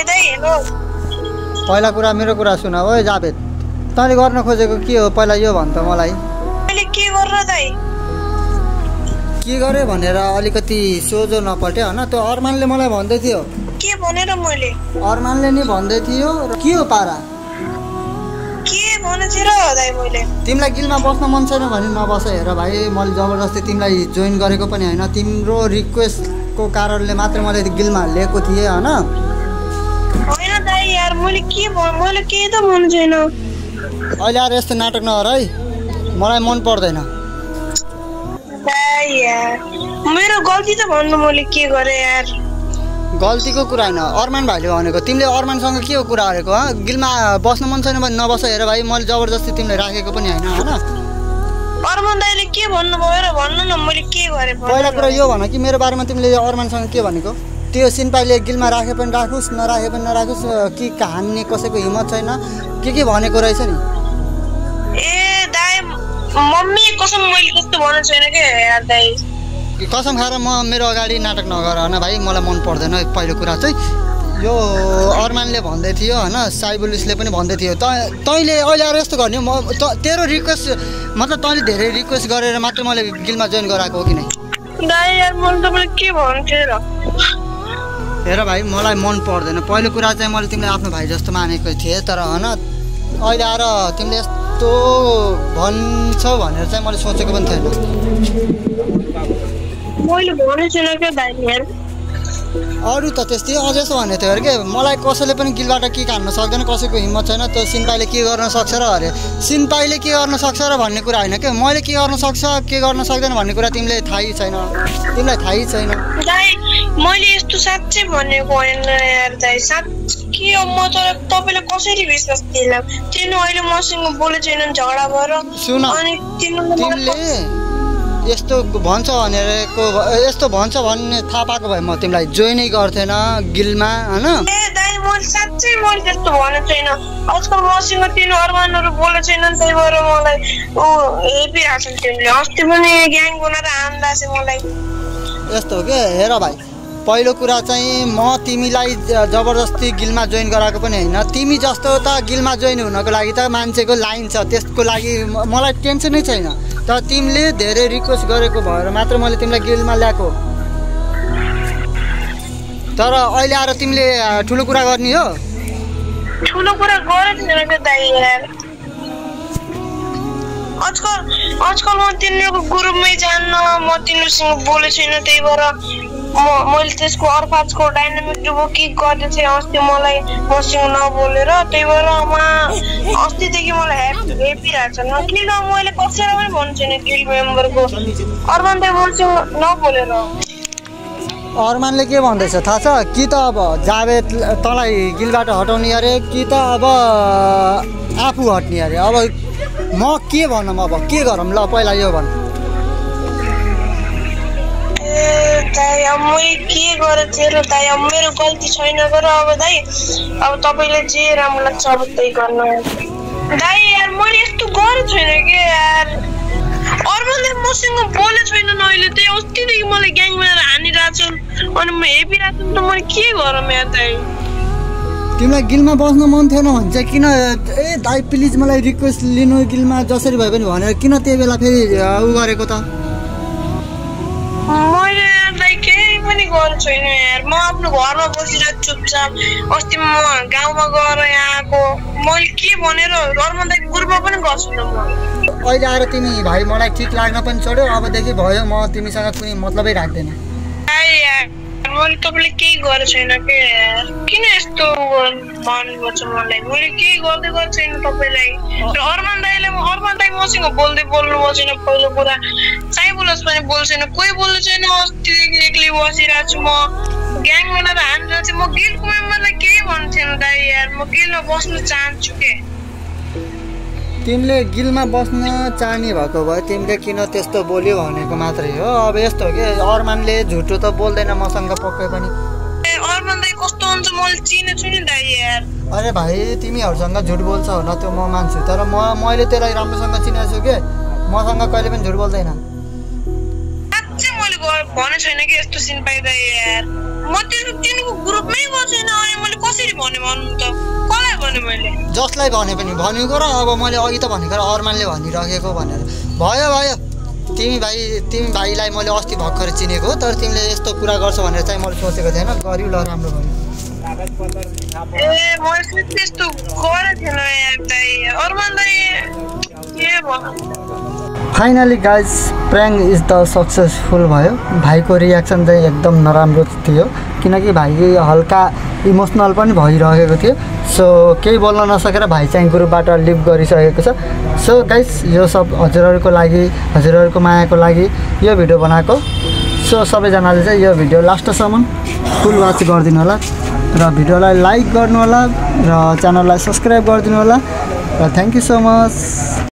दाइ दाइ हेलो पहिला कुरा मेरो कुरा सुन ओए जावेद तैँले गर्न खोजेको के हो पहिला यो भन् त मलाई मैले के गर्न दाइ के गरे भनेर अलिकति सोझो नपल्ट्यो हैन त्यो अरमानले मलाई भन्दै थियो के भनेर मैले अरमानले नि भन्दै थियो र के हो पारा के भनेछ र दाइ मैले तिमीलाई गिलमा बस्न मन छैन भने नबस हेर भाइ मैले जबरजस्ती तिमीलाई जोइन गरेको पनि हैन तिम्रो रिक्वेस्टको कारणले मात्र मैले गिलमा लिएको थिएँ हैन होइन दाइ यार मैले के त भन्नु छैन अहिले आएर यस्तो नाटक नगर है मलाई मन पर्दैन दाइ यार मेरो गल्ती त भन्नु मैले के गरे यार गल्तीको कुरा हैन अरमान भाइले भनेको तिमीले अरमानसँग के हो कुरा गरेको गिलमा बस्न मन छैन भने नबस हेर भाइ मैले जबरजस्ती तिमीलाई राखेको पनि हैन हैन अरमान दाइले के भन्नुभयो र भन्नु न मैले के गरे पहिला कुरा यो भन कि मेरो बारेमा तिमीले अरमानसँग के भनेको त्यो सिनपाइले गिलमा राखे पनि राखुस् नराखे पनि नराखुस् कि हान्ने कसैको हिम्मत छैन के भनेको रहेछ नि ए दाइ मम्मी कसम मैले त्यस्तो भनेको छैन के यार दाइ कसम खाएर म मेरो अगाडि नाटक नगर हैन भाइ मलाई मन पर्दैन पहिलो कुरा चाहिँ यो अरमानले भन्दै थियो हैन साइबुलिसले पनि भन्दै थियो तैँले अहिले आएर यस्तो गर्ने तेरो रिक्वेस्ट मतलब तैँले धेरै रिक्वेस्ट गरेर मात्र मैले गिलमा जोइन गराएको हो कि नै दाइ यार मैले तपाईलाई के भन्थे र हेर भाइ मलाई मन पर्दैन पहिलो कुरा चाहिँ मैले तिमीलाई आफ्नो भाइ जस्तो मानेको थिएँ तर हैन अहिले आएर तिमीले यस्तो भन्छौ भनेर चाहिँ मैले सोचेको पनि थिएन मैले भनेको छैन के दाइ यार अरू त त्यस्तै अझ यस्तो भन्ने थियो अरे के मलाई कसैले पनि गिलबाट के हान्न सक्दैन कसैको हिम्मत छैन त्यो सिनपाइले के गर्न सक्छ र अरे सिनपाइले के गर्न सक्छ र भन्ने कुरा होइन के मैले के गर्न सक्छ के गर्न सक्दैन भन्ने कुरा तिमीलाई थाहै छैन तिमीलाई थाहै छैन दाइ मैले यस्तो साँच्चै भनेको होइन यार दाइ साँच्चै म त तपाईलाई कसरी विश्वास दिला तिमी अहिले मसँग बोले छैन झगडा भएर सुन अनि तिमीले यस्तो भन्छ भनेको यस्तो भन्छ भन्ने थाहा पाएको भए म तिमीलाई जोइनै गर्थेन गिलमा हैन ए दाइ मैले साँच्चै मैले त्यस्तो भनेको छैन आजकल मसँग तिनी अरमानहरु बोले छैन त्यही भएर मलाई हेपिरहेको छ तिमीले अस्ति पनि ग्याङ बनाएर हान्दा छ मलाई यस्तो हो के हेर भाइ पहिलो कुरा चाहिँ म तिमीलाई जबरजस्ती गिलमा जोइन गराएको पनि हैन तिमी जस्तो त गिलमा जोइन हुनको लागि त मान्छेको लाइन छ त्यसको लागि मलाई टेन्सनै छैन तर तिमीले धेरै रिक्वेस्ट गरेको भएर मात्र मैले तिमीलाई गिलमा ल्याएको तर अहिले आएर तिमीले ठुलो कुरा गर्ने हो ठुलो कुरा गरेको छैन के दाइ यार आजकल म तिनीहरूको ग्रुपमै जान्न म तिनीहरूसँग बोले छैन त्यही भएर मैले त्यसको अर्फाजको डाइनामिक डुबो किक गर्दै थिएँ अस्ति मलाई मसँग नबोलेर त्यही भएर अस्तिदेखि मलाई हेपिरहेको छ किन मैले कसैलाई पनि भन्नु छैन गिल्ड मेम्बरको अरमान दाइ मसँग नबोलेर अरमानले के भन्दैछ थाहा छ कि त अब जावेद तँलाई गिलबाट हटाउने अरे कि त अब आफू हट्ने अरे अब म के भनौँ अब के गरौँ ल पहिला यो भन् दाइ अब मैले के गरेको थिएँ र दाइ अब मेरो गल्ती छैन तर अब दाइ अब तपाईँले जे राम्रो लाग्छ अब त्यही गर्नु दाइ यार मैले यस्तो गरेको छैन कि यार अरमानले मसँग बोले छैन अहिले त्यही अस्तिदेखि मलाई ग्याङ बनाएर हानिरहेको छ अनि म हेपिरहेको छु त मैले के गरौँ यार दाइ तिमीलाई गिलमा बस्न मन थिएन भने चाहिँ किन ए दाइ प्लिज मलाई रिक्वेस्ट लिनु गिलमा जसरी भए पनि भनेर किन त्यो बेला फेरि उ गरेको त मैले दाइ केही पनि गरेको छैन यार म आफ्नो घरमा बसिरहेको चुपचाप अस्ति म गाउँमा गएर यहाँ आएको मैले के भनेर अरमान दाइ ग्रुपमा पनि गर्छु न म अहिले आएर तिमी भाइ मलाई ठिक लाग्न पनि छोड्यो अबदेखि भयो म तिमीसँग कुनै मतलबै राख्दैन मैले तपाईँले केही गरेको छैन के यार किन यस्तो भन्नुपर्छ मलाई मैले केही गर्दै गरेको छैन तपाईँलाई र अरमान दाइ मसँग बोल्नु भएको छैन पहिलो कुरा साइबुलस पनि बोल्छ छैन कोही बोल्नु छैन अस्तिदेखि एक्लै बसिरहेको छु म ग्याङ बनाएर हानिरहेको छु म गिल्डको मेम्बरलाई केही भन्नु थिएन दाइ यार म गिल्डमा बस्न चाहन्छु के तिमीले गिलमा बस्न चाहने भएको भए तिमीले किन त्यस्तो बोल्यो भनेको मात्रै हो अब यस्तो हो कि अरमानले झुटो त बोल्दैन मसँग पक्कै पनि अरमान दाइ कस्तो हुन्छ मैले चिनेछु नि दाइ यार अरे भाइ तिमीहरूसँग झुट बोल्छ होला त्यो म मान्छु तर मैले त्यसलाई राम्रोसँग चिनेको छु के मसँग कहिले पनि झुट बोल्दैन साँच्चै मैले भने छैन कि यस्तो सिन पाइदा यार म तिनको ग्रुपमै गएको छैन अनि मैले कसरी भने भन्नु त कसलाई भने मैले जसलाई भने पनि भनेको र अब मैले अघि त भनेको र अरमानले भनिराखेको भनेर भयो भयो तिमी भाइलाई मैले अस्ति भर्खर चिनेको हो तर तिमीले यस्तो कुरा गर्छौ भनेर चाहिँ मैले सोचेको थिएन गर्यौ ल राम्रो भयो ए मैले त्यस्तो गरेको थिएन यार दाइ अरमान दाइ के भन्नु finally guys prank is the successful भयो भाइको रियाक्सन चाहिँ एकदम नराम्रो थियो किनकि भाइ हल्का इमोसनल पनि भइरहेको थियो सो केही बोल्न नसकेर भाइ चाहिँ ग्रुपबाट लिभ गरिसकेको छ सो गाइज यो सब हजुरहरूको लागि हजुरहरूको मायाको लागि यो भिडियो बनाएको सो सबैजनाले चाहिँ यो भिडियो लास्टसम्म फुल वाच गरिदिनु होला र भिडियोलाई लाइक गर्नु होला र च्यानललाई सब्सक्राइब गरिदिनु होला र थ्याङ्क यू सो मच